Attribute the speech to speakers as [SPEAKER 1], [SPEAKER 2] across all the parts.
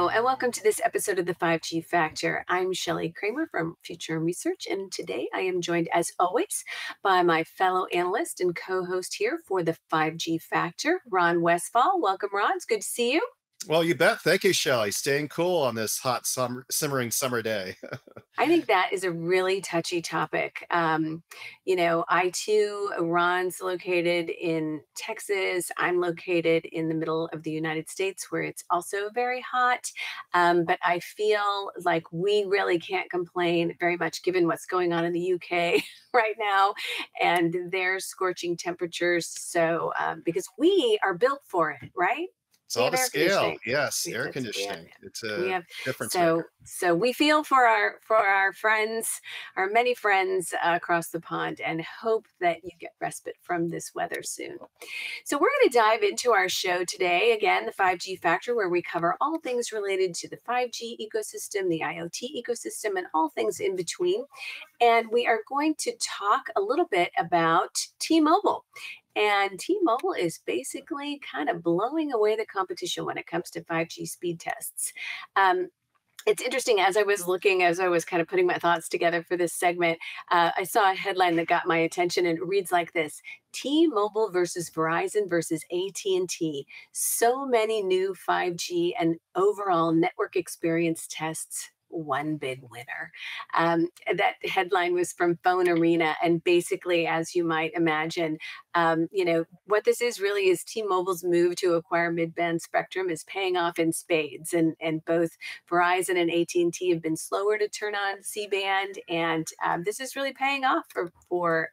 [SPEAKER 1] Hello, and welcome to this episode of the 5G Factor. I'm Shelley Kramer from Futurum Research, and today I am joined, as always, by my fellow analyst and co-host here for the 5G Factor, Ron Westfall. Welcome, Ron. It's good to see you.
[SPEAKER 2] Well, you bet. Thank you, Shelley. Staying cool on this hot simmering summer day.
[SPEAKER 1] I think that is a really touchy topic. I too, Ron's located in Texas. I'm located in the middle of the United States where it's also very hot. But I feel like we really can't complain very much given what's going on in the UK right now and their scorching temperatures. So, because we are built for it, right?
[SPEAKER 2] It's
[SPEAKER 1] We
[SPEAKER 2] all
[SPEAKER 1] have
[SPEAKER 2] to
[SPEAKER 1] air
[SPEAKER 2] scale.
[SPEAKER 1] conditioning.
[SPEAKER 2] Yes, air
[SPEAKER 1] We have
[SPEAKER 2] conditioning. It's
[SPEAKER 1] we
[SPEAKER 2] a
[SPEAKER 1] have
[SPEAKER 2] difference
[SPEAKER 1] so
[SPEAKER 2] maker.
[SPEAKER 1] so we feel for our friends, our many friends across the pond, and hope that you get respite from this weather soon. So we're going to dive into our show today. Again, the 5G Factor, where we cover all things related to the 5G ecosystem, the IoT ecosystem, and all things in between. And we are going to talk a little bit about T-Mobile. And T-Mobile is basically kind of blowing away the competition when it comes to 5G speed tests. Um, it's interesting, as I was kind of putting my thoughts together for this segment, I saw a headline that got my attention, and it reads like this: T-Mobile versus Verizon versus AT&T. So many new 5G and overall network experience tests, one big winner. That headline was from Phone Arena. And basically, as you might imagine, what this is really is T-Mobile's move to acquire mid-band spectrum is paying off in spades. And both Verizon and AT&T have been slower to turn on C-band. And this is really paying off for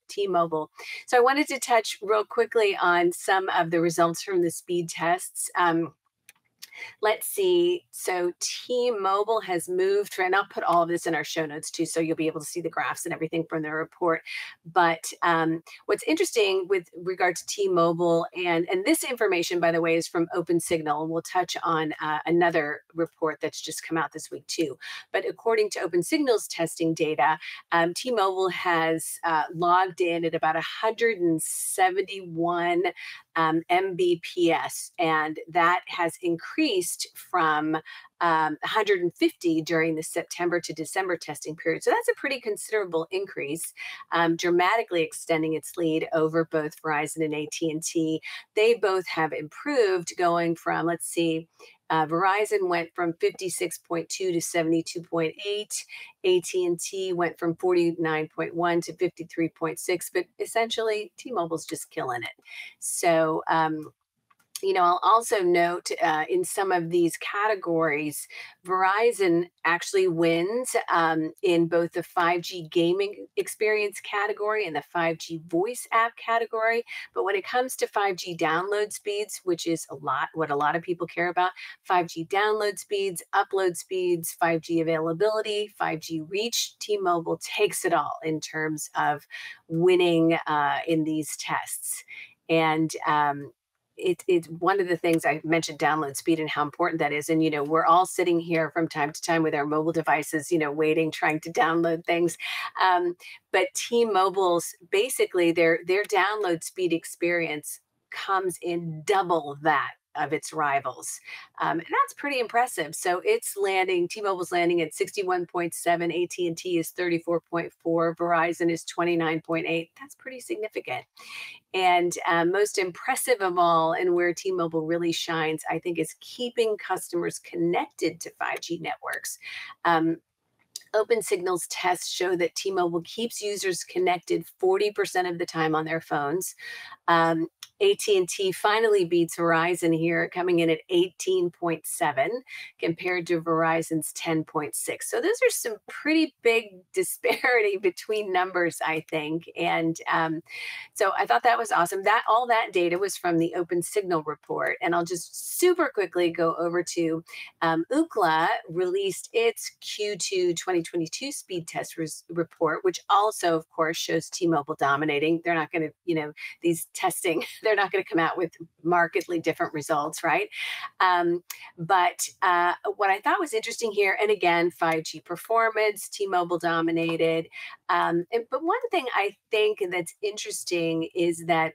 [SPEAKER 1] T-Mobile. So I wanted to touch real quickly on some of the results from the speed tests. Let's see. So T-Mobile has moved, and I'll put all of this in our show notes too, so you'll be able to see the graphs and everything from the report. But what's interesting with regard to T-Mobile, and this information, by the way, is from OpenSignal, and we'll touch on another report that's just come out this week too. But according to OpenSignal's testing data, T-Mobile has logged in at about 171 Mbps, and that has increased from 150 during the September to December testing period. So that's a pretty considerable increase, dramatically extending its lead over both Verizon and AT&T. They both have improved, going from, let's see, Verizon went from 56.2 to 72.8. AT&T went from 49.1 to 53.6, but essentially T-Mobile's just killing it. So, I'll also note in some of these categories, Verizon actually wins in both the 5G gaming experience category and the 5G voice app category. But when it comes to 5G download speeds, which is what a lot of people care about, 5G download speeds, upload speeds, 5G availability, 5G reach, T-Mobile takes it all in terms of winning in these tests. And it's one of the things I mentioned, download speed and how important that is. And, we're all sitting here from time to time with our mobile devices, waiting, trying to download things. But T-Mobile's, basically their download speed experience comes in double that of its rivals. And that's pretty impressive. So T-Mobile's landing at 61.7, AT&T is 34.4, Verizon is 29.8. That's pretty significant. And most impressive of all, and where T-Mobile really shines, I think, is keeping customers connected to 5G networks. OpenSignal's tests show that T-Mobile keeps users connected 40% of the time on their phones. AT&T finally beats Verizon here, coming in at 18.7 compared to Verizon's 10.6. So those are some pretty big disparity between numbers, I think. And so I thought that was awesome. All that data was from the OpenSignal report. And I'll just super quickly go over to Ookla released its Q2 2022 speed test report, which also, of course, shows T-Mobile dominating. They're not going to, these testing, they're not going to come out with markedly different results, right? But what I thought was interesting here, and again, 5G performance, T-Mobile dominated. But one thing I think that's interesting is that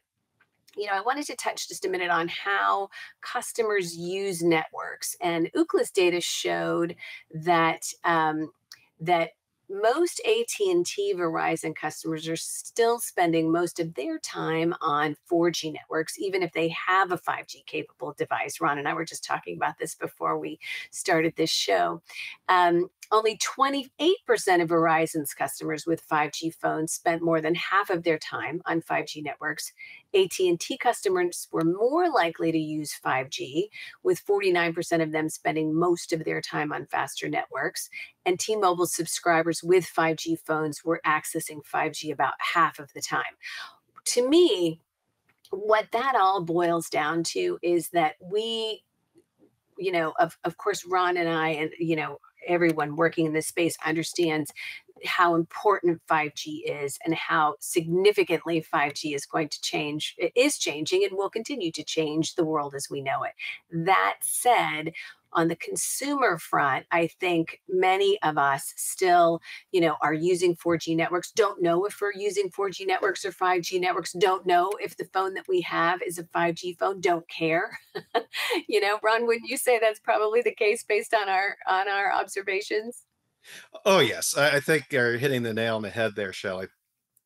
[SPEAKER 1] I wanted to touch just a minute on how customers use networks. And Ookla's data showed that that most AT&T Verizon customers are still spending most of their time on 4G networks, even if they have a 5G capable device. Ron and I were just talking about this before we started this show. Only 28% of Verizon's customers with 5G phones spent more than half of their time on 5G networks. AT&T customers were more likely to use 5G, with 49% of them spending most of their time on faster networks. And T-Mobile subscribers with 5G phones were accessing 5G about half of the time. To me, what that all boils down to is that of course, Ron and I, and, everyone working in this space understands how important 5G is and how significantly 5G is going to change, it is changing and will continue to change the world as we know it. That said, on the consumer front, I think many of us still, are using 4G networks, don't know if we're using 4G networks or 5G networks, don't know if the phone that we have is a 5G phone, don't care. Ron, wouldn't you say that's probably the case based on our observations?
[SPEAKER 2] Oh, yes. I think you're hitting the nail on the head there, Shelley.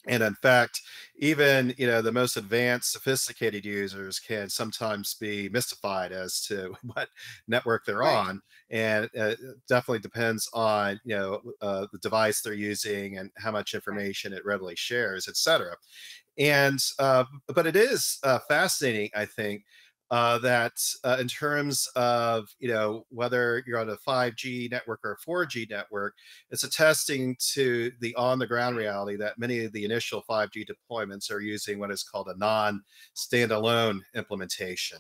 [SPEAKER 2] And in fact, even the most advanced, sophisticated users can sometimes be mystified as to what network they're
[SPEAKER 1] Right.
[SPEAKER 2] on, and it definitely depends on the device they're using and how much
[SPEAKER 1] Right.
[SPEAKER 2] information it readily shares, etc. And but it is fascinating, I think, that in terms of whether you're on a 5G network or a 4G network, it's attesting to the on-the-ground reality that many of the initial 5G deployments are using what is called a non-standalone implementation.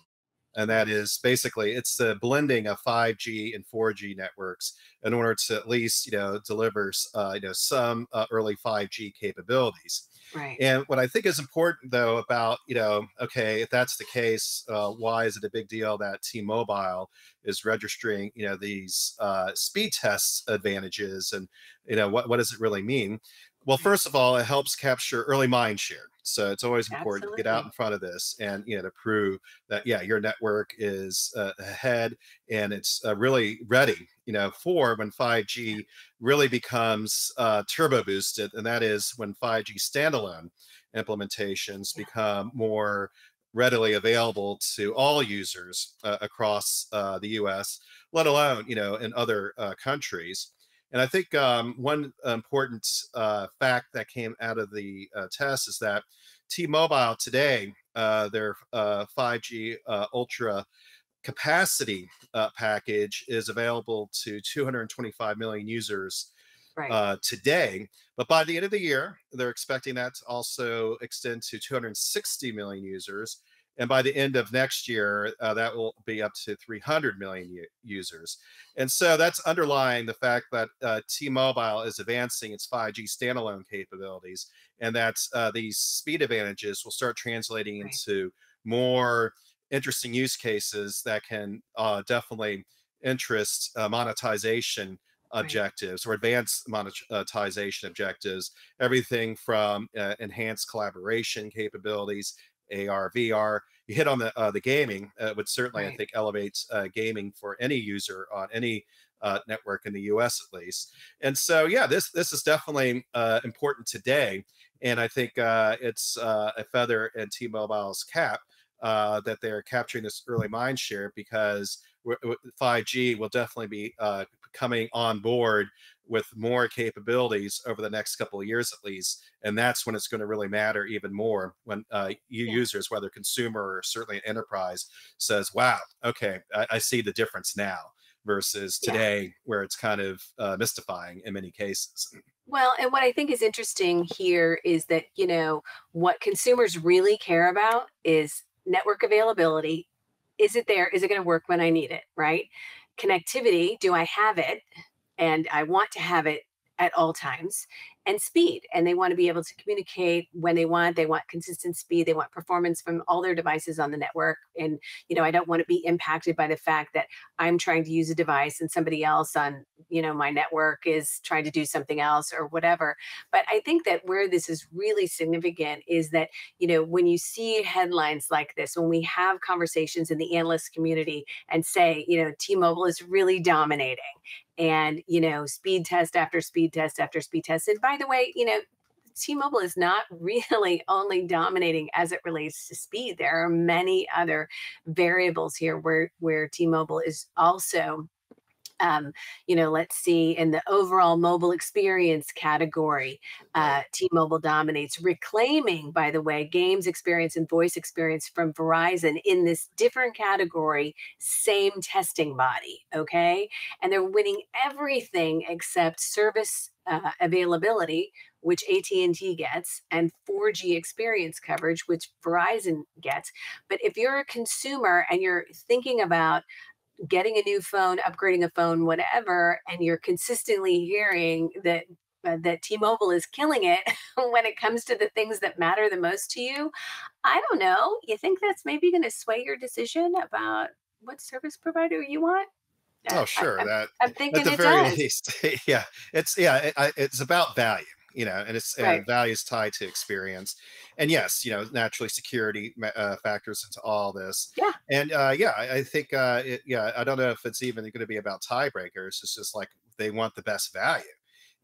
[SPEAKER 2] And that
[SPEAKER 1] Right.
[SPEAKER 2] is basically it's the blending of 5G and 4G networks in order to at least deliver some early 5G capabilities.
[SPEAKER 1] Right.
[SPEAKER 2] And what I think is important, though, about, okay, if that's the case, why is it a big deal that T-Mobile is registering, these speed test advantages, and what does it really mean? Well,
[SPEAKER 1] Right.
[SPEAKER 2] first of all, it helps capture early mind share. So it's always important to get out in
[SPEAKER 1] Absolutely.
[SPEAKER 2] front of this and to prove that your network is ahead and it's really ready, for when 5G really becomes turbo boosted, and that is when 5G standalone implementations
[SPEAKER 1] Yeah.
[SPEAKER 2] become more readily available to all users across the US, let alone in other countries. And I think one important fact that came out of the test is that T-Mobile today, their 5G Ultra capacity package is available to 225 million users
[SPEAKER 1] Right.
[SPEAKER 2] today. But by the end of the year, they're expecting that to also extend to 260 million users. And by the end of next year, that will be up to 300 million users. And so that's underlying the fact that T-Mobile is advancing its 5G standalone capabilities, and that these speed advantages will start translating
[SPEAKER 1] Right.
[SPEAKER 2] into more interesting use cases that can definitely interest monetization
[SPEAKER 1] Right.
[SPEAKER 2] objectives or advanced monetization objectives, everything from enhanced collaboration capabilities, AR, VR. You hit on the gaming, would certainly, I
[SPEAKER 1] Right.
[SPEAKER 2] think, elevates gaming for any user on any network in the US at least. And so, yeah, this is definitely important today. And I think it's a feather in T-Mobile's cap that they're capturing this early mind share, because 5G will definitely be coming on board with more capabilities over the next couple of years at least. And that's when it's going to really matter even more, when you
[SPEAKER 1] Yeah.
[SPEAKER 2] users, whether consumer or certainly an enterprise, says, wow, okay, I see the difference now versus
[SPEAKER 1] Yeah.
[SPEAKER 2] today, where it's kind of mystifying in many cases.
[SPEAKER 1] Well, and what I think is interesting here is that, what consumers really care about is network availability. Is it there? Is it going to work when I need it? Right? Connectivity. Do I have it? And I want to have it at all times. and speed. And they want to be able to communicate when they want. They want consistent speed. They want performance from all their devices on the network. And, I don't want to be impacted by the fact that I'm trying to use a device and somebody else on, my network is trying to do something else or whatever. But I think that where this is really significant is that, when you see headlines like this, when we have conversations in the analyst community and say, T-Mobile is really dominating, and speed test after speed test after speed test. And by the way, T-Mobile is not really only dominating as it relates to speed. There are many other variables here where T-Mobile is also, let's see, in the overall mobile experience category,
[SPEAKER 2] Right.
[SPEAKER 1] T-Mobile dominates, reclaiming, by the way, games experience and voice experience from Verizon in this different category, same testing body, okay? And they're winning everything except service availability, which AT&T gets, and 4G experience coverage, which Verizon gets. But if you're a consumer and you're thinking about getting a new phone, upgrading a phone, whatever, and you're consistently hearing that T-Mobile is killing it when it comes to the things that matter the most to you, I don't know. You think that's maybe going to sway your decision about what service provider you want?
[SPEAKER 2] Oh, sure. That
[SPEAKER 1] I'm
[SPEAKER 2] at
[SPEAKER 1] thinking
[SPEAKER 2] the
[SPEAKER 1] it
[SPEAKER 2] very
[SPEAKER 1] does.
[SPEAKER 2] least, it's about value, and it's
[SPEAKER 1] Right.
[SPEAKER 2] value is tied to experience, and yes, naturally security factors into all this,
[SPEAKER 1] Yeah.
[SPEAKER 2] and I think I don't know if it's even going to be about tiebreakers. It's just like they want the best value,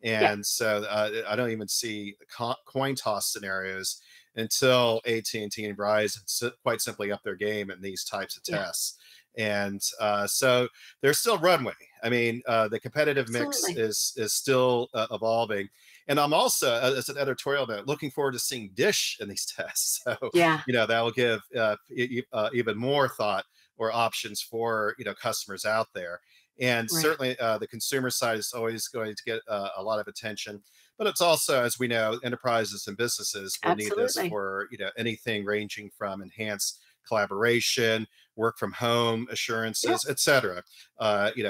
[SPEAKER 1] Yeah.
[SPEAKER 2] and so I don't even see coin toss scenarios until AT&T and Verizon quite simply up their game in these types of
[SPEAKER 1] Yeah.
[SPEAKER 2] tests. And so there's still runway. I mean, the competitive mix
[SPEAKER 1] Absolutely.
[SPEAKER 2] is still evolving. And I'm also, as an editorial note, looking forward to seeing Dish in these tests. So,
[SPEAKER 1] Yeah.
[SPEAKER 2] that will give even more thought or options for, customers out there. And
[SPEAKER 1] Right.
[SPEAKER 2] certainly the consumer side is always going to get a lot of attention. But it's also, as we know, enterprises and businesses will need this
[SPEAKER 1] Absolutely.
[SPEAKER 2] for, anything ranging from enhanced collaboration, work from home
[SPEAKER 1] Yeah.
[SPEAKER 2] assurances, et cetera.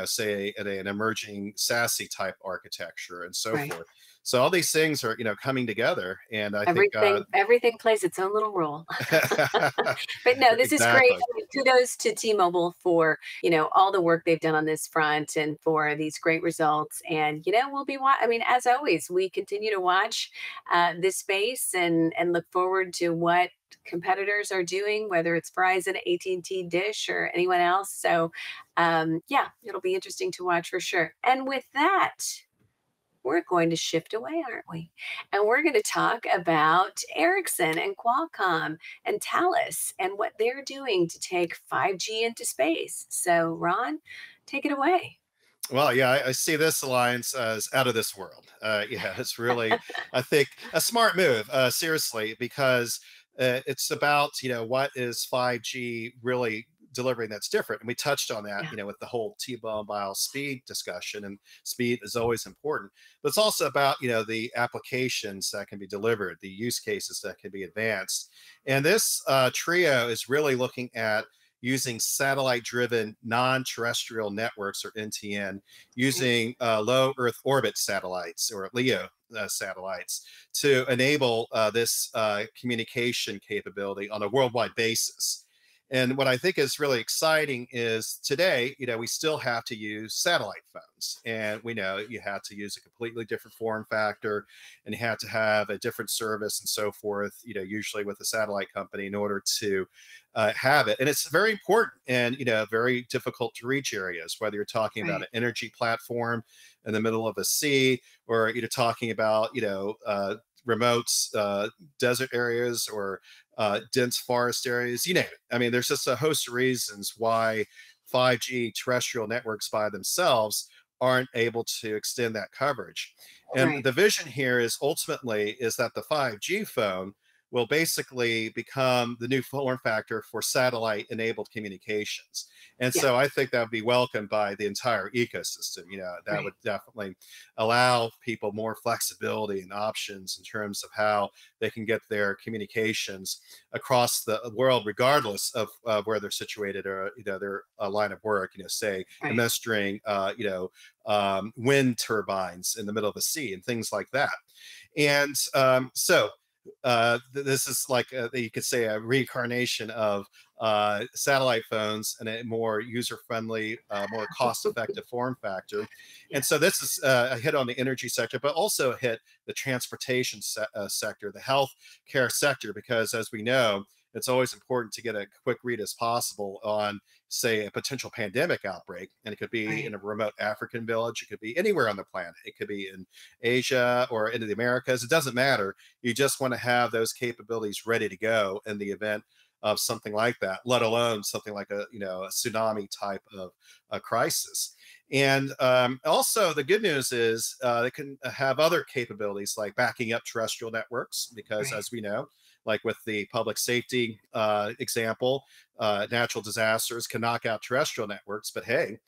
[SPEAKER 2] Say in an emerging SASE type architecture and so
[SPEAKER 1] Right.
[SPEAKER 2] forth. So all these things are, coming together, and I think
[SPEAKER 1] Everything plays its own little role. But no, this is great.
[SPEAKER 2] exactly.
[SPEAKER 1] I mean, kudos to T-Mobile for, all the work they've done on this front and for these great results. And, we'll be, I mean, as always, we continue to watch this space and look forward to what competitors are doing, whether it's Verizon, AT&T, Dish, or anyone else. So, yeah, it'll be interesting to watch for sure. And with that, we're going to shift away, aren't we? And we're going to talk about Ericsson and Qualcomm and Thales and what they're doing to take 5G into space. So, Ron, take it away.
[SPEAKER 2] Well, yeah, I see this alliance as out of this world. Yeah, it's really, I think, a smart move. Seriously, because it's about what is 5G really delivering that's different, and we touched on that,
[SPEAKER 1] Yeah,
[SPEAKER 2] with the whole T-mobile speed discussion, and speed is always important. But it's also about the applications that can be delivered, the use cases that can be advanced, and this trio is really looking at using satellite driven non-terrestrial networks, or NTN,
[SPEAKER 1] right,
[SPEAKER 2] using low Earth orbit satellites, or LEO satellites, to enable this communication capability on a worldwide basis. And what I think is really exciting is today, we still have to use satellite phones. And we know you have to use a completely different form factor, and you have to have a different service and so forth, usually with a satellite company, in order to have it. And it's very important and, very difficult to reach areas, whether you're talking about
[SPEAKER 1] right,
[SPEAKER 2] an energy platform in the middle of a sea, or you're talking about, remote desert areas, or dense forest areas, you name it. I mean, there's just a host of reasons why 5G terrestrial networks by themselves aren't able to extend that coverage. And
[SPEAKER 1] right.
[SPEAKER 2] the vision here is ultimately is that the 5G phone will basically become the new form factor for satellite enabled communications. And
[SPEAKER 1] Yeah,
[SPEAKER 2] so I think that would be welcomed by the entire ecosystem. That would
[SPEAKER 1] right.
[SPEAKER 2] definitely allow people more flexibility and options in terms of how they can get their communications across the world, regardless of where they're situated or their line of work. Say
[SPEAKER 1] Right.
[SPEAKER 2] administering wind turbines in the middle of the sea and things like that. And this is like you could say a reincarnation of satellite phones and a more user-friendly, more cost-effective form factor.
[SPEAKER 1] Yeah.
[SPEAKER 2] And so this is a hit on the energy sector, but also a hit the transportation sector, the health care sector, because as we know, it's always important to get a quick read as possible on, say, a potential pandemic outbreak. And it could be in
[SPEAKER 1] Right.
[SPEAKER 2] a remote African village. It could be anywhere on the planet. It could be in Asia or into the Americas. It doesn't matter. You just want to have those capabilities ready to go in the event of something like that, let alone something like a tsunami type of a crisis. And also, the good news is they can have other capabilities like backing up terrestrial networks, because
[SPEAKER 1] Right.
[SPEAKER 2] as we know, like with the public safety example, natural disasters can knock out terrestrial networks. But hey,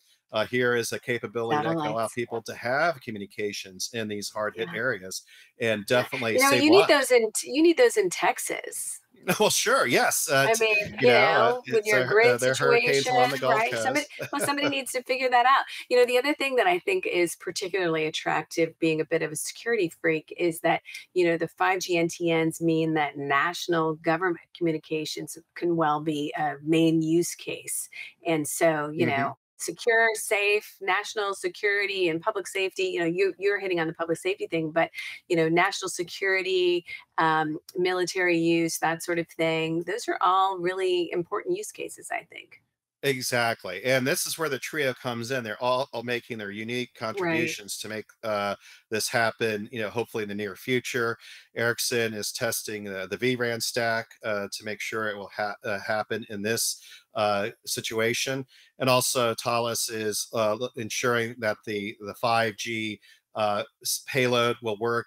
[SPEAKER 2] here is a capability that can allow
[SPEAKER 1] Satellites.
[SPEAKER 2] people to have communications in these hard hit
[SPEAKER 1] Yeah.
[SPEAKER 2] areas and
[SPEAKER 1] Yeah.
[SPEAKER 2] definitely save
[SPEAKER 1] You need those
[SPEAKER 2] lives.
[SPEAKER 1] in you need those in Texas.
[SPEAKER 2] Well, sure, yes.
[SPEAKER 1] I mean, with
[SPEAKER 2] It's
[SPEAKER 1] your grid
[SPEAKER 2] there are hurricanes
[SPEAKER 1] situation,
[SPEAKER 2] along the Gulf
[SPEAKER 1] right?
[SPEAKER 2] Coast.
[SPEAKER 1] Somebody needs to figure that out. The other thing that I think is particularly attractive, being a bit of a security freak, is that, the 5G NTNs mean that national government communications can well be a main use case. And so,
[SPEAKER 2] Hmm.
[SPEAKER 1] secure, safe, national security and public safety, you're hitting on the public safety thing, but, national security, military use, that sort of thing. Those are all really important use cases, I think.
[SPEAKER 2] Exactly. And this is where the trio comes in. They're all making their unique
[SPEAKER 1] Right.
[SPEAKER 2] contributions to make this happen, hopefully in the near future. Ericsson is testing the vRAN stack to make sure it will happen in this situation. And also, Thales is ensuring that the 5G payload will work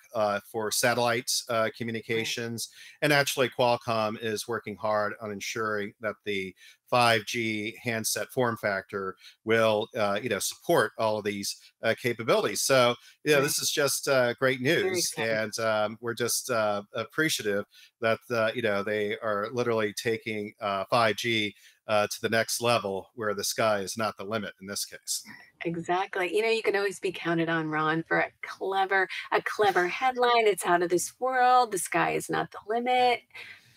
[SPEAKER 2] for satellite
[SPEAKER 1] Right.
[SPEAKER 2] communications. And actually, Qualcomm is working hard on ensuring that the 5G handset form factor will, support all of these capabilities. So,
[SPEAKER 1] Right.
[SPEAKER 2] this is just great
[SPEAKER 1] Very
[SPEAKER 2] news,
[SPEAKER 1] exciting.
[SPEAKER 2] and we're just appreciative that they are literally taking 5G to the next level, where the sky is not the limit in this case.
[SPEAKER 1] Exactly. You can always be counted on, Ron, for a clever headline. It's out of this world. The sky is not the limit.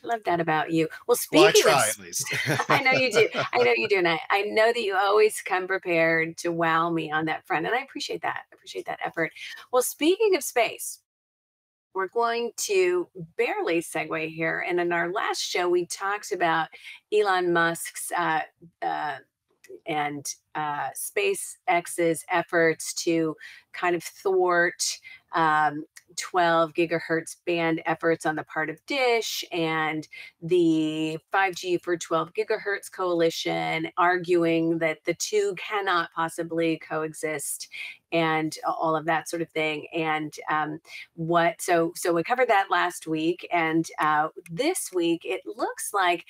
[SPEAKER 1] Love that about you. Well,
[SPEAKER 2] Well, I
[SPEAKER 1] speaking of,
[SPEAKER 2] try at least.
[SPEAKER 1] I know you do. I know you do. And I know that you always come prepared to wow me on that front. And I appreciate that. I appreciate that effort. Well, speaking of space, we're going to barely segue here. And in our last show, we talked about Elon Musk's uh, and SpaceX's efforts to kind of thwart um, 12 gigahertz band efforts on the part of Dish, and the 5G for 12 gigahertz coalition arguing that the two cannot possibly coexist, and all of that sort of thing. And so we covered that last week, and this week it looks like,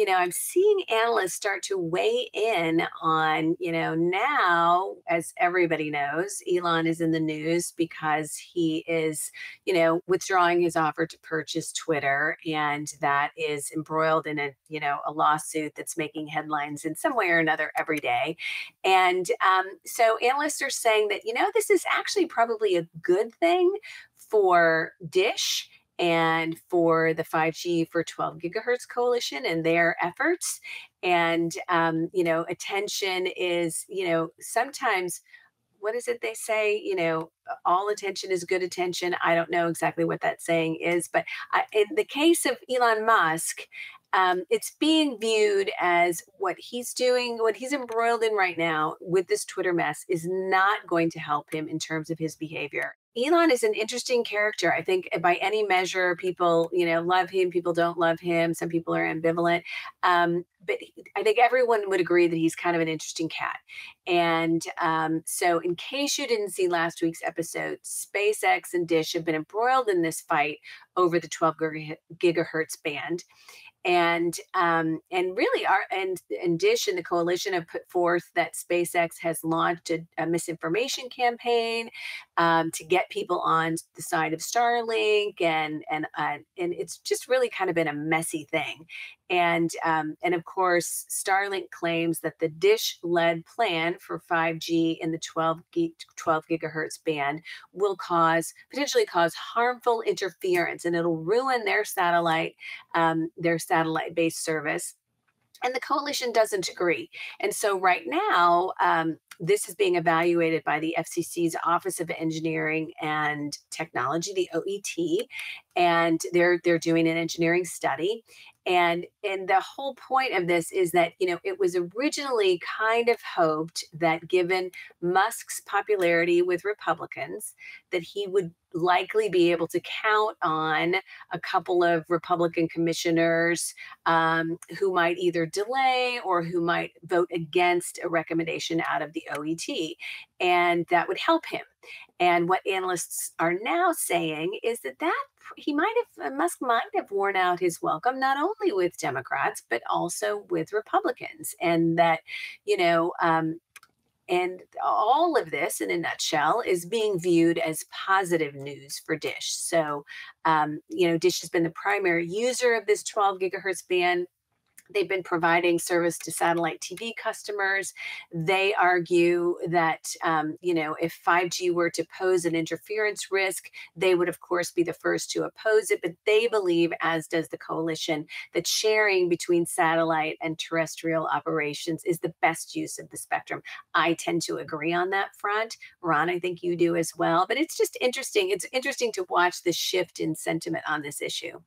[SPEAKER 1] I'm seeing analysts start to weigh in on, now, as everybody knows, Elon is in the news because he is, withdrawing his offer to purchase Twitter. And that is embroiled in a lawsuit that's making headlines in some way or another every day. And so analysts are saying that, this is actually probably a good thing for Dish and for the 5G for 12 gigahertz coalition and their efforts. And, attention is, sometimes, what is it they say? All attention is good attention. I don't know exactly what that saying is, but in the case of Elon Musk, it's being viewed as what he's doing, what he's embroiled in right now with this Twitter mess is not going to help him in terms of his behavior. Elon is an interesting character. I think by any measure, people, love him, people don't love him, some people are ambivalent. but I think everyone would agree that he's kind of an interesting cat. And so, in case you didn't see last week's episode, SpaceX and Dish have been embroiled in this fight over the 12 gigahertz band, and really our and Dish and the coalition have put forth that SpaceX has launched a misinformation campaign to get people on the side of Starlink, and it's just really kind of been a messy thing. And of course, Starlink claims that the Dish-led plan for 5G in the 12 gigahertz band will potentially cause harmful interference, and it'll ruin their satellite-based service. And the coalition doesn't agree. And so right now, this is being evaluated by the FCC's Office of Engineering and Technology, the OET, and they're doing an engineering study. And the whole point of this is that, it was originally kind of hoped that, given Musk's popularity with Republicans, that he would likely be able to count on a couple of Republican commissioners who might either delay or who might vote against a recommendation out of the OET, and that would help him. And what analysts are now saying is that Musk might have worn out his welcome, not only with Democrats but also with Republicans, and that you know. And all of this, in a nutshell, is being viewed as positive news for Dish. So, Dish has been the primary user of this 12 gigahertz band. They've been providing service to satellite TV customers. They argue that, if 5G were to pose an interference risk, they would, of course, be the first to oppose it. But they believe, as does the coalition, that sharing between satellite and terrestrial operations is the best use of the spectrum. I tend to agree on that front. Ron, I think you do as well. But it's just interesting. It's interesting to watch the shift in sentiment on this issue.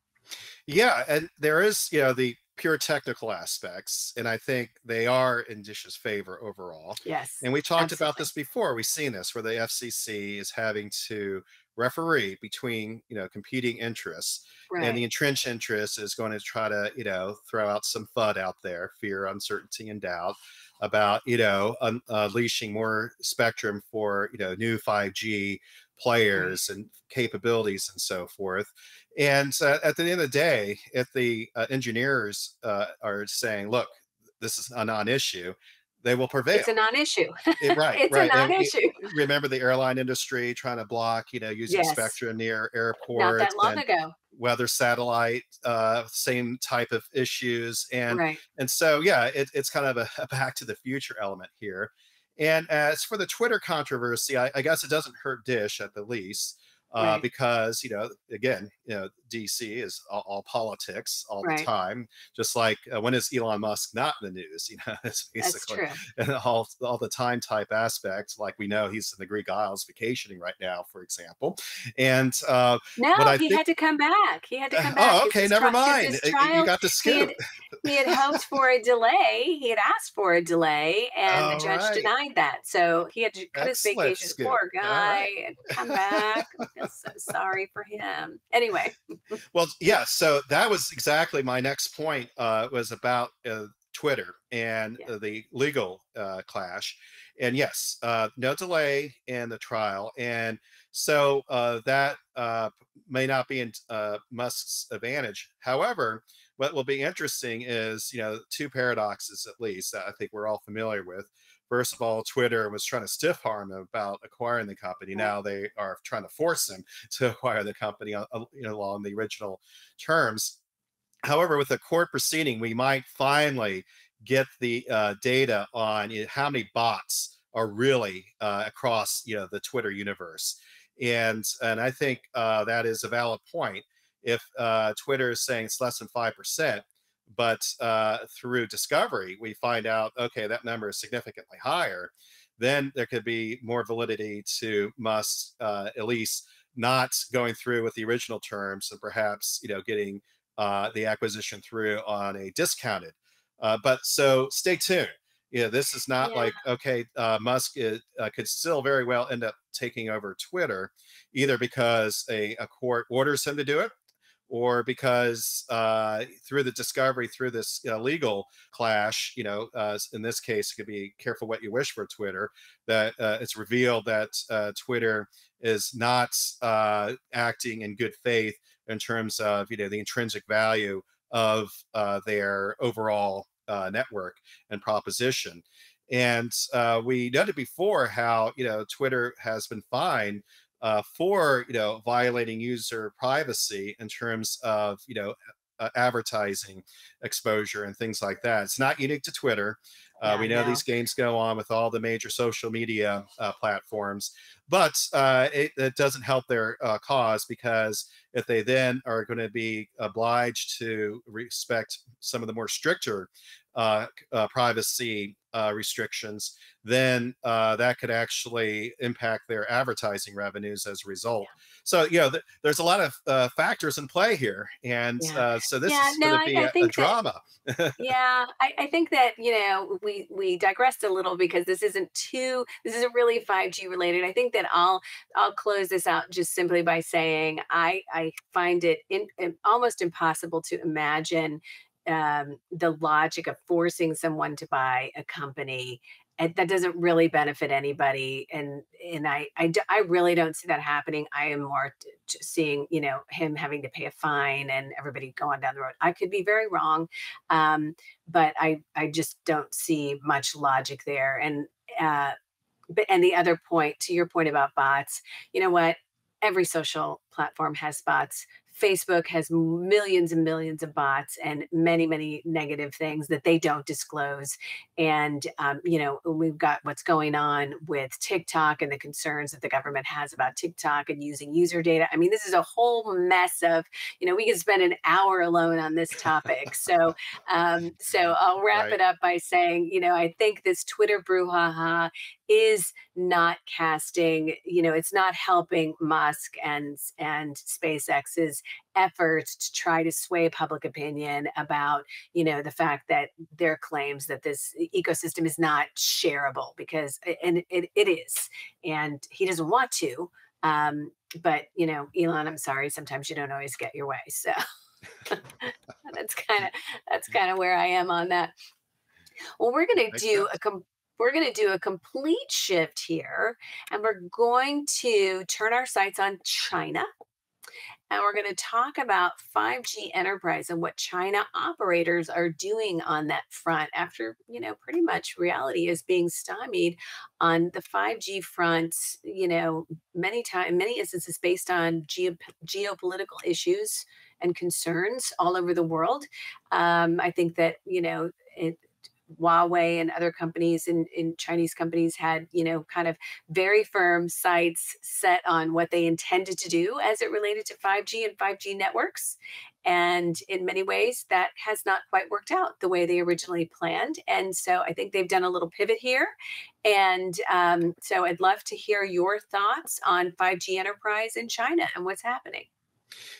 [SPEAKER 2] Yeah, and there is, the pure technical aspects, and I think they are in Dish's favor overall.
[SPEAKER 1] Yes,
[SPEAKER 2] And we talked about
[SPEAKER 1] absolutely.
[SPEAKER 2] this before. We've seen this where the FCC is having to referee between, competing interests, and the
[SPEAKER 1] Right.
[SPEAKER 2] entrenched interest is going to try to, throw out some FUD out there, fear, uncertainty, and doubt about, unleashing more spectrum for, new 5G
[SPEAKER 1] Right.
[SPEAKER 2] players and capabilities and so forth. And at the end of the day, if the engineers are saying, look, this is a non-issue, they will prevail.
[SPEAKER 1] It's a non-issue.
[SPEAKER 2] Right,
[SPEAKER 1] It's a
[SPEAKER 2] right. And
[SPEAKER 1] non-issue.
[SPEAKER 2] remember the airline industry trying to block, using
[SPEAKER 1] Yes,
[SPEAKER 2] spectrum near
[SPEAKER 1] not
[SPEAKER 2] airports
[SPEAKER 1] that long
[SPEAKER 2] and
[SPEAKER 1] ago.
[SPEAKER 2] weather satellite, same type of issues.
[SPEAKER 1] Right,
[SPEAKER 2] And so, yeah, it's kind of a back to the future element here. And as for the Twitter controversy, I guess it doesn't hurt Dish at the least.
[SPEAKER 1] right,
[SPEAKER 2] Because again, DC is all politics all the
[SPEAKER 1] right.
[SPEAKER 2] time. Just like when is Elon Musk not in the news? It's
[SPEAKER 1] That's
[SPEAKER 2] basically
[SPEAKER 1] true.
[SPEAKER 2] and all the time type aspects. Like we know he's in the Greek Isles vacationing right now, for example. And what
[SPEAKER 1] No,
[SPEAKER 2] I
[SPEAKER 1] he
[SPEAKER 2] think,
[SPEAKER 1] had to come back. He had to come back
[SPEAKER 2] oh,
[SPEAKER 1] because
[SPEAKER 2] okay, never mind.
[SPEAKER 1] his
[SPEAKER 2] You
[SPEAKER 1] trial,
[SPEAKER 2] got the
[SPEAKER 1] he
[SPEAKER 2] scoop.
[SPEAKER 1] had he had hoped for a delay. He had asked for a delay, and the
[SPEAKER 2] All
[SPEAKER 1] judge
[SPEAKER 2] right,
[SPEAKER 1] denied that. So he had to cut his
[SPEAKER 2] excellent
[SPEAKER 1] vacation.
[SPEAKER 2] scoop.
[SPEAKER 1] Poor
[SPEAKER 2] All
[SPEAKER 1] guy,
[SPEAKER 2] right.
[SPEAKER 1] and come back. I feel so sorry for him. Anyway,
[SPEAKER 2] Well, yeah. So that was exactly my next point. Was about Twitter and
[SPEAKER 1] yeah,
[SPEAKER 2] the legal clash. And yes, no delay in the trial, and so that may not be in Musk's advantage. However, what will be interesting is two paradoxes at least that I think we're all familiar with. First of all, Twitter was trying to stiff arm him about acquiring the company.
[SPEAKER 1] right,
[SPEAKER 2] Now they are trying to force him to acquire the company along the original terms. However, with the court proceeding, we might finally get the data on how many bots are really across the Twitter universe, and I think that is a valid point. If Twitter is saying it's less than 5%, but through discovery we find out okay that number is significantly higher, then there could be more validity to Musk at least not going through with the original terms and perhaps getting the acquisition through on a discounted. But so stay tuned. This is not
[SPEAKER 1] yeah,
[SPEAKER 2] like okay, Musk could still very well end up taking over Twitter, either because a court orders him to do it, or because through the discovery, through this legal clash, in this case, it could be careful what you wish for Twitter, that it's revealed that Twitter is not acting in good faith in terms of the intrinsic value of their overall network and proposition. And we noted before how Twitter has been fined for violating user privacy in terms of advertising exposure and things like that. It's not unique to Twitter.
[SPEAKER 1] Yeah,
[SPEAKER 2] We know
[SPEAKER 1] no.
[SPEAKER 2] these games go on with all the major social media platforms, but it doesn't help their cause, because if they then are going to be obliged to respect some of the more stricter privacy restrictions, then that could actually impact their advertising revenues as a result. So, there's a lot of factors in play here. And
[SPEAKER 1] Yeah.
[SPEAKER 2] so this
[SPEAKER 1] Yeah,
[SPEAKER 2] is
[SPEAKER 1] no,
[SPEAKER 2] going to
[SPEAKER 1] I
[SPEAKER 2] be
[SPEAKER 1] I
[SPEAKER 2] a
[SPEAKER 1] think that
[SPEAKER 2] drama.
[SPEAKER 1] yeah, I think that, we digressed a little because this isn't really 5G related. I think that I'll close this out just simply by saying I find it almost impossible to imagine the logic of forcing someone to buy a company, and that doesn't really benefit anybody. And I really don't see that happening. I am more seeing, him having to pay a fine and everybody going down the road. I could be very wrong, but I just don't see much logic there. Uh, and the other point, to your point about bots, you know what? Every social platform has bots. Facebook has millions and millions of bots and many, many negative things that they don't disclose. And, we've got what's going on with TikTok and the concerns that the government has about TikTok and using user data. I mean, this is a whole mess of, we could spend an hour alone on this topic. So I'll wrap
[SPEAKER 2] Right.
[SPEAKER 1] it up by saying, I think this Twitter brouhaha is not casting, it's not helping Musk and SpaceX's efforts to try to sway public opinion about, the fact that their claims that this ecosystem is not shareable, because and it is, and he doesn't want to. But Elon, I'm sorry, sometimes you don't always get your way. So that's kind of where I am on that. Well,
[SPEAKER 2] Makes sense.
[SPEAKER 1] we're going to do a complete shift here, and we're going to turn our sights on China, and we're going to talk about 5G enterprise and what China operators are doing on that front after, pretty much reality is being stymied on the 5G front, many instances based on geopolitical issues and concerns all over the world. I think that, Huawei and other companies in Chinese companies had, kind of very firm sights set on what they intended to do as it related to 5G and 5G networks. And in many ways, that has not quite worked out the way they originally planned. And so I think they've done a little pivot here. And so I'd love to hear your thoughts on 5G enterprise in China and what's happening.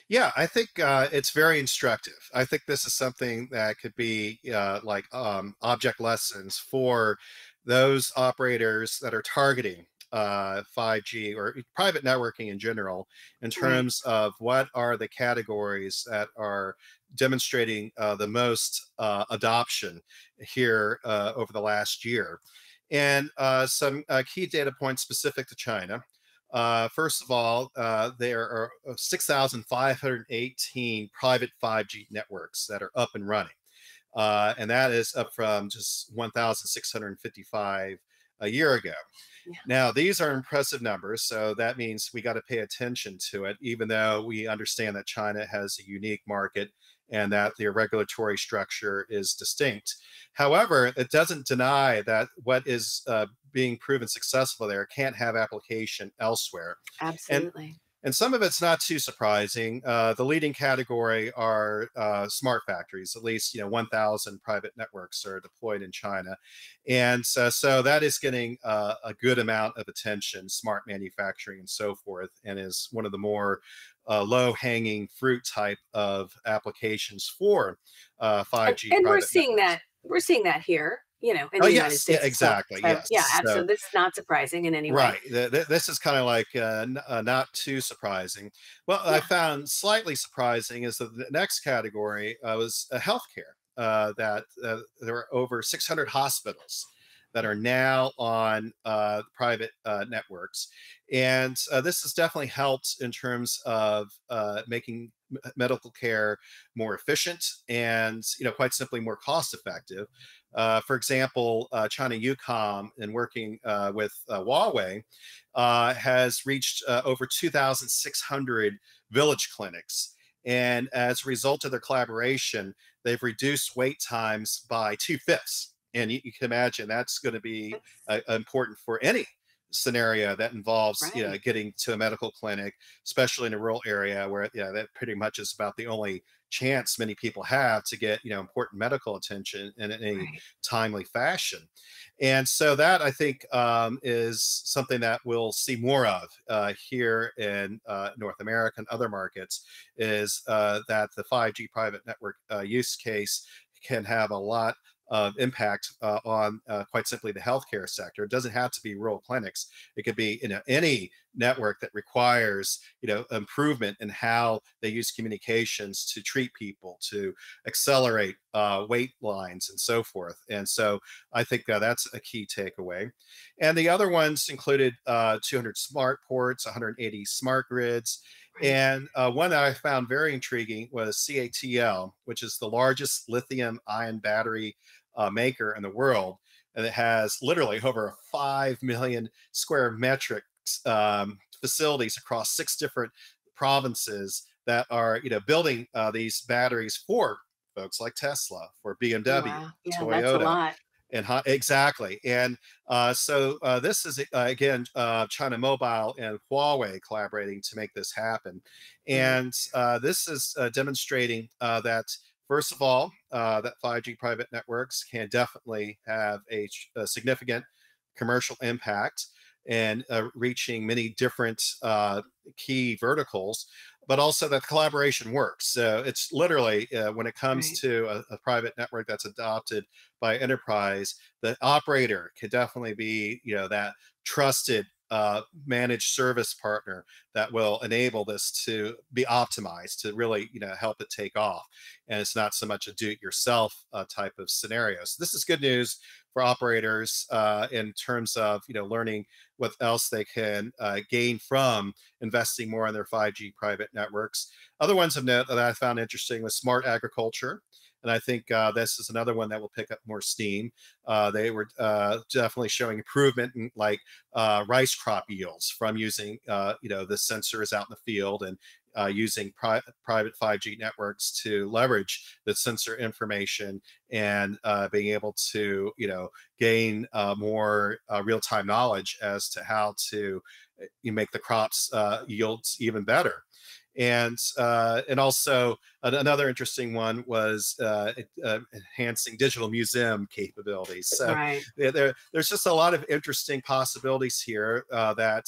[SPEAKER 2] Yeah, I think it's very instructive. I think this is something that could be like object lessons for those operators that are targeting 5G or private networking in general, in
[SPEAKER 1] Right.
[SPEAKER 2] terms of what are the categories that are demonstrating the most adoption here over the last year. And some key data points specific to China. First of all, there are 6,518 private 5G networks that are up and running. And that is up from just 1,655 a year ago.
[SPEAKER 1] Yeah.
[SPEAKER 2] Now, these are impressive numbers, so that means we got to pay attention to it, even though we understand that China has a unique market and that their regulatory structure is distinct. However, it doesn't deny that what is being proven successful there can't have application elsewhere. And
[SPEAKER 1] Absolutely.
[SPEAKER 2] and some of it's not too surprising. The leading category are smart factories. At least 1,000 private networks are deployed in China, and so that is getting a good amount of attention. Smart manufacturing and so forth, and is one of the more low-hanging fruit type of applications for
[SPEAKER 1] And,
[SPEAKER 2] 5G
[SPEAKER 1] and we're
[SPEAKER 2] private
[SPEAKER 1] seeing
[SPEAKER 2] networks.
[SPEAKER 1] that we're seeing that here. in
[SPEAKER 2] Oh,
[SPEAKER 1] the United
[SPEAKER 2] yes. Yeah,
[SPEAKER 1] States itself.
[SPEAKER 2] exactly.
[SPEAKER 1] So
[SPEAKER 2] Yes.
[SPEAKER 1] yeah,
[SPEAKER 2] So,
[SPEAKER 1] absolutely. This is not surprising in any way.
[SPEAKER 2] right. This is kind of like not too surprising. Well, I
[SPEAKER 1] Yeah.
[SPEAKER 2] found slightly surprising is that the next category was healthcare. That there are over 600 hospitals that are now on private networks, and this has definitely helped in terms of making medical care more efficient and, quite simply more cost effective. For example, China Ucom, in working with Huawei, has reached over 2,600 village clinics. And as a result of their collaboration, they've reduced wait times by 2/5. And you can imagine that's going to be
[SPEAKER 1] That's
[SPEAKER 2] important for any scenario that involves,
[SPEAKER 1] right.
[SPEAKER 2] getting to a medical clinic, especially in a rural area where, that pretty much is about the only chance many people have to get, important medical attention in a
[SPEAKER 1] Right.
[SPEAKER 2] timely fashion. And so that, I think, is something that we'll see more of here in North America and other markets, is that the 5G private network use case can have a lot of impact on, quite simply, the healthcare sector. It doesn't have to be rural clinics. It could be, any network that requires, improvement in how they use communications to treat people, to accelerate wait lines and so forth. And so I think that's a key takeaway. And the other ones included 200 smart ports, 180 smart grids.
[SPEAKER 1] Right.
[SPEAKER 2] And one that I found very intriguing was CATL, which is the largest lithium ion battery maker in the world. And it has literally over 5 million square metric facilities across 6 different provinces that are, building these batteries for folks like Tesla, for
[SPEAKER 1] Oh,
[SPEAKER 2] BMW,
[SPEAKER 1] wow. Yeah, that's a
[SPEAKER 2] Toyota,
[SPEAKER 1] lot.
[SPEAKER 2] and exactly. And so this is again China Mobile and Huawei collaborating to make this happen.
[SPEAKER 1] Right.
[SPEAKER 2] And this is demonstrating that, first of all, that 5G private networks can definitely have a significant commercial impact and reaching many different key verticals, but also that collaboration works. So it's literally, when it comes
[SPEAKER 1] Right.
[SPEAKER 2] to a private network that's adopted by enterprise, the operator could definitely be, that trusted managed service partner that will enable this to be optimized to really, help it take off. And it's not so much a do-it-yourself type of scenario. So this is good news for operators in terms of, learning what else they can gain from investing more in their 5G private networks. Other ones of note that I found interesting was smart agriculture. And I think this is another one that will pick up more steam. They were definitely showing improvement in, like, rice crop yields from using, the sensors out in the field, and using private 5G networks to leverage the sensor information, and being able to, gain more real-time knowledge as to how to you make the crops yields even better. And also another interesting one was enhancing digital museum capabilities. So
[SPEAKER 1] Right.
[SPEAKER 2] there's just a lot of interesting possibilities here that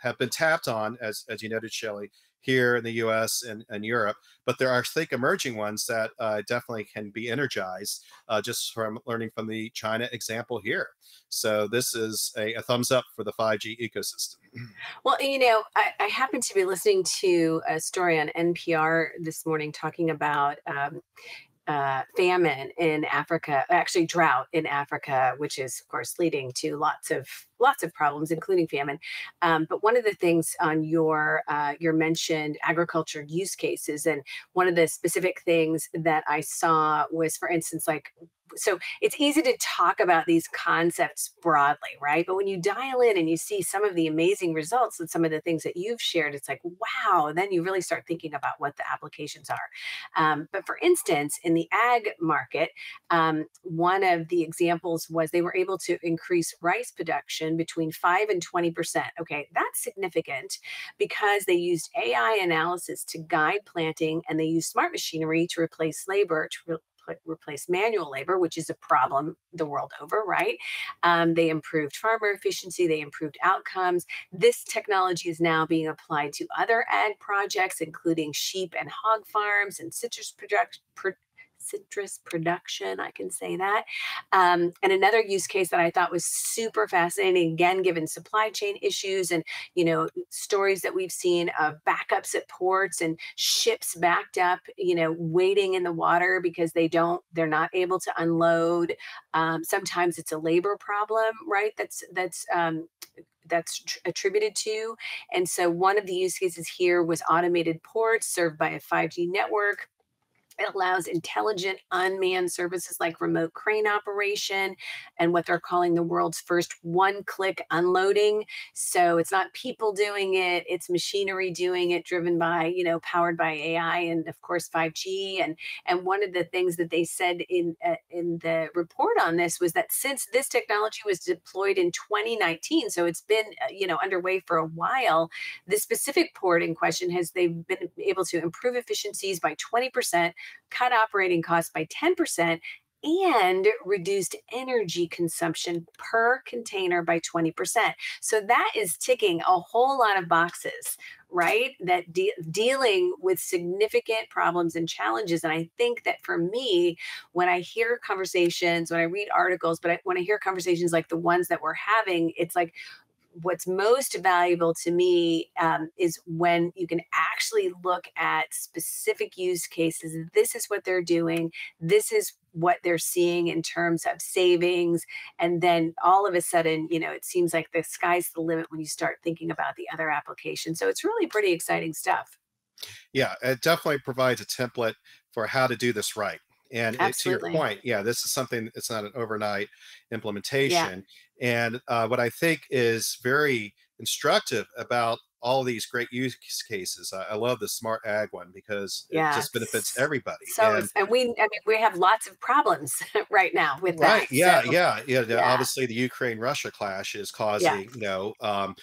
[SPEAKER 2] have been tapped on, as you noted, Shelley, here in the U.S. and Europe. But there are, I think, emerging ones that definitely can be energized just from learning from the China example here. So this is a thumbs up for the 5G ecosystem.
[SPEAKER 1] Well, I happened to be listening to a story on NPR this morning talking about famine in Africa, actually drought in Africa, which is of course leading to lots of problems, including famine. But one of the things on your mentioned agriculture use cases, and one of the specific things that I saw was, for instance, like, so it's easy to talk about these concepts broadly, right? But when you dial in and you see some of the amazing results and some of the things that you've shared, it's like, wow. And then you really start thinking about what the applications are. But for instance, in the ag market, one of the examples was they were able to increase rice production between 5 and 20%. Okay, that's significant because they used AI analysis to guide planting, and they used smart machinery to replace labor, to replace manual labor, which is a problem the world over, right? They improved farmer efficiency, they improved outcomes. This technology is now being applied to other ag projects, including sheep and hog farms and citrus production. I can say that. And another use case that I thought was super fascinating, again, given supply chain issues and, stories that we've seen of backups at ports and ships backed up, waiting in the water because they're not able to unload. Sometimes it's a labor problem, right? That's attributed to. And so one of the use cases here was automated ports served by a 5G network. It allows intelligent unmanned services like remote crane operation and what they're calling the world's first one-click unloading. So it's not people doing it, it's machinery doing it, driven by, powered by AI and of course 5G. And one of the things that they said in the report on this was that since this technology was deployed in 2019, so it's been underway for a while, the specific port in question they've been able to improve efficiencies by 20%, cut operating costs by 10%, and reduced energy consumption per container by 20%. So that is ticking a whole lot of boxes, right? That dealing with significant problems and challenges. And I think that for me, when I hear conversations, when I read articles, when I hear conversations like the ones that we're having, it's like, what's most valuable to me is when you can actually look at specific use cases. This is what they're doing. This is what they're seeing in terms of savings. And then all of a sudden, it seems like the sky's the limit when you start thinking about the other applications. So it's really pretty exciting stuff.
[SPEAKER 2] Yeah, it definitely provides a template for how to do this right. And to your
[SPEAKER 1] Absolutely.
[SPEAKER 2] point, yeah, this is something, it's not an overnight
[SPEAKER 1] Yeah.
[SPEAKER 2] implementation. And what I think is very instructive about all these great use cases, I love the smart ag one because it
[SPEAKER 1] Yeah.
[SPEAKER 2] just benefits everybody.
[SPEAKER 1] And we have lots of problems right now with that.
[SPEAKER 2] Right,
[SPEAKER 1] So
[SPEAKER 2] yeah.
[SPEAKER 1] yeah.
[SPEAKER 2] Obviously, the Ukraine-Russia clash is
[SPEAKER 1] Yeah.
[SPEAKER 2] causing,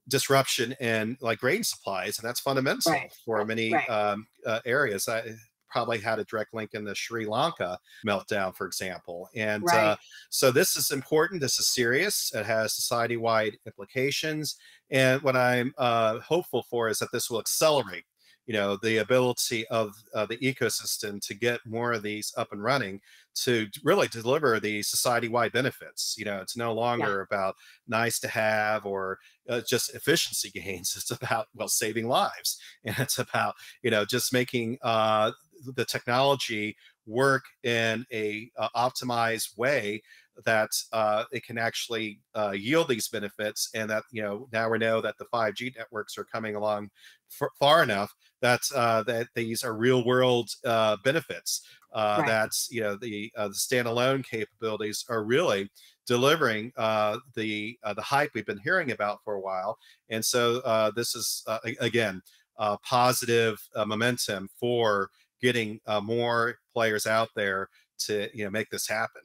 [SPEAKER 2] disruption in like grain supplies, and that's fundamental
[SPEAKER 1] Right.
[SPEAKER 2] for many
[SPEAKER 1] Right.
[SPEAKER 2] areas. I probably had a direct link in the Sri Lanka meltdown, for example. And
[SPEAKER 1] Right.
[SPEAKER 2] so this is important. This is serious. It has society-wide implications. And what I'm hopeful for is that this will accelerate, the ability of the ecosystem to get more of these up and running to really deliver the society-wide benefits. It's no
[SPEAKER 1] Yeah.
[SPEAKER 2] longer about nice to have or just efficiency gains. It's about, well, saving lives, and it's about just making the technology work in a optimized way that it can actually yield these benefits, and that now we know that the 5G networks are coming along far enough that that these are real world benefits.
[SPEAKER 1] Right.
[SPEAKER 2] That's the standalone capabilities are really delivering the hype we've been hearing about for a while. And so this is again positive momentum for getting more players out there to make this happen.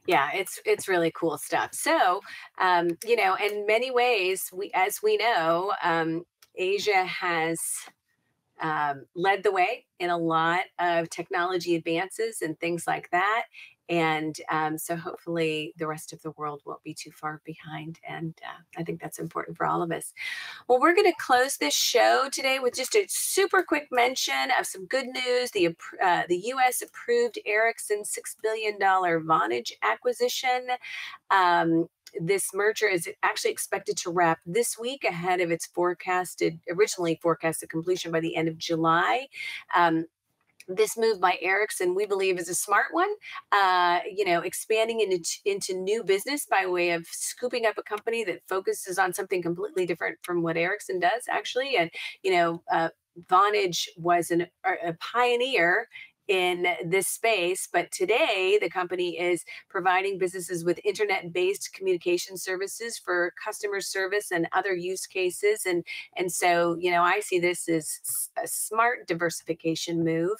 [SPEAKER 1] Yeah, it's really cool stuff. So, in many ways, as we know, Asia has led the way in a lot of technology advances and things like that. And so hopefully the rest of the world won't be too far behind. And I think that's important for all of us. Well, we're going to close this show today with just a super quick mention of some good news. The U.S. approved Ericsson's $6 billion Vonage acquisition. Um, this merger is actually expected to wrap this week ahead of its originally forecasted completion by the end of July. This move by Ericsson, we believe, is a smart one. Expanding into new business by way of scooping up a company that focuses on something completely different from what Ericsson does, actually. And Vonage was a pioneer in this space, but today the company is providing businesses with internet-based communication services for customer service and other use cases. And so, I see this as a smart diversification move,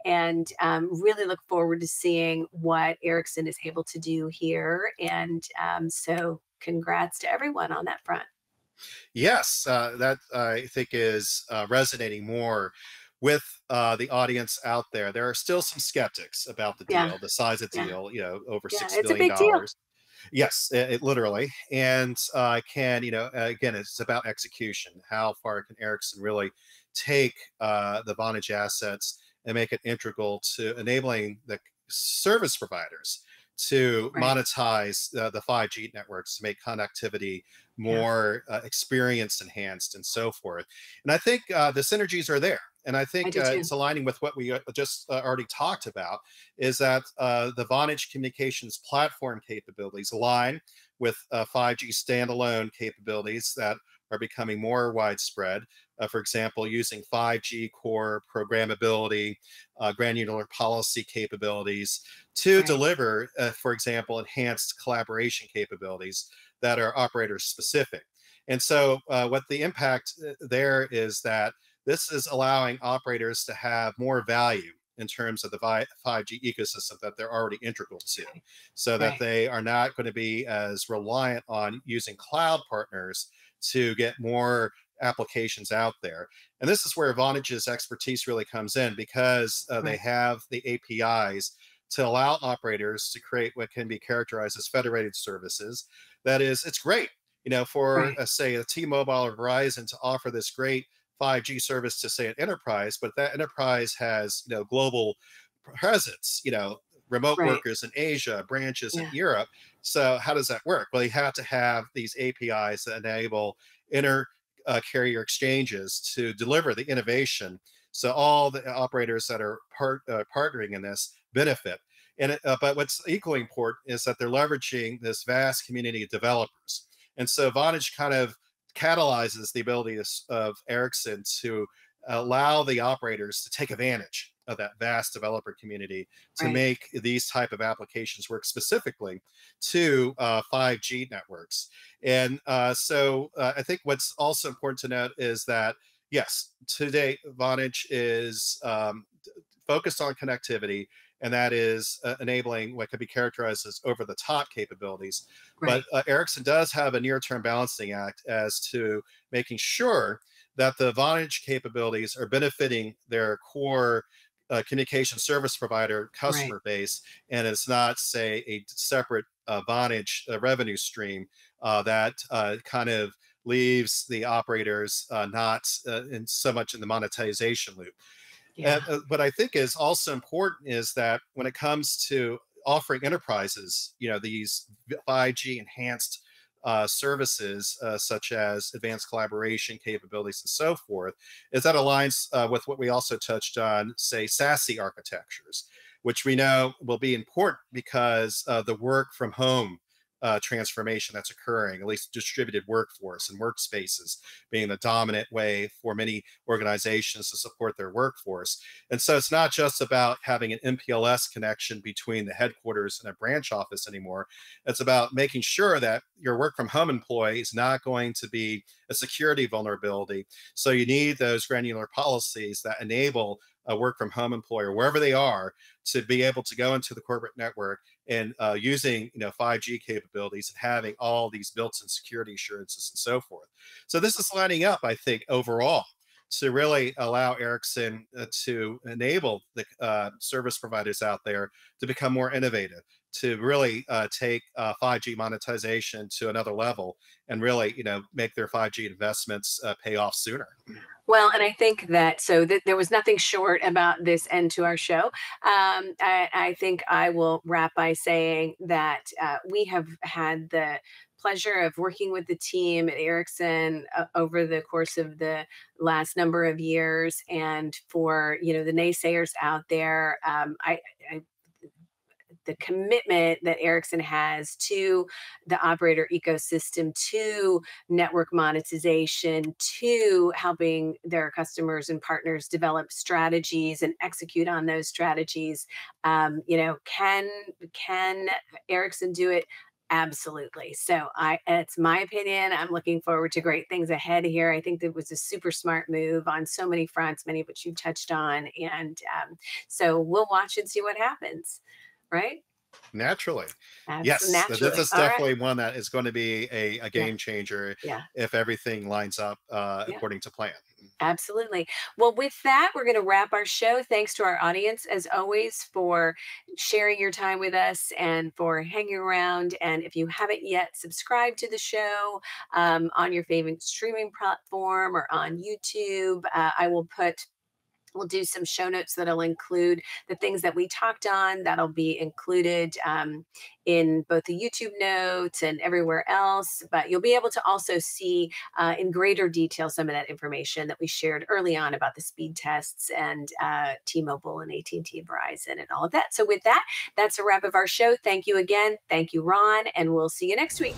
[SPEAKER 1] and really look forward to seeing what Ericsson is able to do here. And so congrats to everyone on that front.
[SPEAKER 2] Yes, that I think is resonating more with the audience out there. There are still some skeptics about the
[SPEAKER 1] Yeah.
[SPEAKER 2] deal, the size of the
[SPEAKER 1] Yeah.
[SPEAKER 2] deal, over
[SPEAKER 1] Yeah.
[SPEAKER 2] $6
[SPEAKER 1] It's a
[SPEAKER 2] billion.
[SPEAKER 1] big deal.
[SPEAKER 2] Yes, it literally. And again, it's about execution. How far can Ericsson really take the Vonage assets and make it integral to enabling the service providers to
[SPEAKER 1] Right.
[SPEAKER 2] monetize the 5G networks to make connectivity
[SPEAKER 1] Yeah.
[SPEAKER 2] more experience enhanced and so forth. And I think the synergies are there. And I
[SPEAKER 1] I
[SPEAKER 2] think
[SPEAKER 1] do too.
[SPEAKER 2] it's aligning with what we just already talked about is that the Vonage communications platform capabilities align with 5G standalone capabilities that are becoming more widespread. For example, using 5G core programmability, granular policy capabilities to
[SPEAKER 1] Right.
[SPEAKER 2] deliver, for example, enhanced collaboration capabilities that are operator specific. And so, what the impact there is that this is allowing operators to have more value in terms of the 5G ecosystem that they're already integral to,
[SPEAKER 1] Right.
[SPEAKER 2] so that
[SPEAKER 1] Right.
[SPEAKER 2] they are not going to be as reliant on using cloud partners to get more applications out there. And this is where Vonage's expertise really comes in because they
[SPEAKER 1] Right.
[SPEAKER 2] have the APIs to allow operators to create what can be characterized as federated services. That is, it's great, for
[SPEAKER 1] Right.
[SPEAKER 2] say a T-Mobile or Verizon to offer this great 5G service to say an enterprise, but that enterprise has global presence, remote
[SPEAKER 1] Right.
[SPEAKER 2] workers in Asia, branches in
[SPEAKER 1] Yeah.
[SPEAKER 2] Europe. So how does that work? Well, you have to have these APIs that enable inter carrier exchanges to deliver the innovation. So all the operators that are partnering in this benefit. But what's equally important is that they're leveraging this vast community of developers. And so Vonage kind of catalyzes the ability of Ericsson to allow the operators to take advantage of that vast developer community to
[SPEAKER 1] Right.
[SPEAKER 2] make these type of applications work specifically to 5G networks. And I think what's also important to note is that, yes, today Vonage is focused on connectivity, and that is enabling what could be characterized as over the top capabilities. But
[SPEAKER 1] Right.
[SPEAKER 2] Ericsson does have a near term balancing act as to making sure that the Vonage capabilities are benefiting their core communication service provider
[SPEAKER 1] Right.
[SPEAKER 2] customer base, and it's not, say, a separate Vonage revenue stream that kind of leaves the operators not in so much in the monetization loop.
[SPEAKER 1] Yeah.
[SPEAKER 2] And what I think is also important is that when it comes to offering enterprises, these 5G enhanced services such as advanced collaboration capabilities and so forth, is that aligns with what we also touched on, say, SASE architectures, which we know will be important because the work from home transformation that's occurring, at least distributed workforce and workspaces being the dominant way for many organizations to support their workforce. And so it's not just about having an MPLS connection between the headquarters and a branch office anymore. It's about making sure that your work from home employee is not going to be a security vulnerability. So you need those granular policies that enable a work from home employer, wherever they are, to be able to go into the corporate network and using 5G capabilities and having all these built-in security assurances and so forth. So this is lining up, I think, overall to really allow Ericsson to enable the service providers out there to become more innovative, to really take 5G monetization to another level, and really, make their 5G investments pay off sooner.
[SPEAKER 1] Well, and I think that there was nothing short about this end to our show. I think I will wrap by saying that we have had the pleasure of working with the team at Ericsson over the course of the last number of years, and for the naysayers out there, I the commitment that Ericsson has to the operator ecosystem, to network monetization, to helping their customers and partners develop strategies and execute on those strategies. Can Ericsson do it? Absolutely. So it's my opinion. I'm looking forward to great things ahead here. I think that was a super smart move on so many fronts, many of which you touched on, and so we'll watch and see what happens. Right?
[SPEAKER 2] Naturally.
[SPEAKER 1] Absolutely,
[SPEAKER 2] Yes, this
[SPEAKER 1] naturally.
[SPEAKER 2] is
[SPEAKER 1] All right.
[SPEAKER 2] definitely one that is going to be a
[SPEAKER 1] Yeah,
[SPEAKER 2] game changer
[SPEAKER 1] yeah,
[SPEAKER 2] if everything lines up
[SPEAKER 1] yeah,
[SPEAKER 2] according to plan.
[SPEAKER 1] absolutely. Well, with that, we're going to wrap our show. Thanks to our audience, as always, for sharing your time with us and for hanging around. And if you haven't yet subscribed to the show on your favorite streaming platform or on YouTube, I will put We'll do some show notes that'll include the things that we talked on. That'll be included in both the YouTube notes and everywhere else. But you'll be able to also see in greater detail some of that information that we shared early on about the speed tests and T-Mobile and AT&T and Verizon and all of that. So with that, that's a wrap of our show. Thank you again. Thank you, Ron. And we'll see you next week.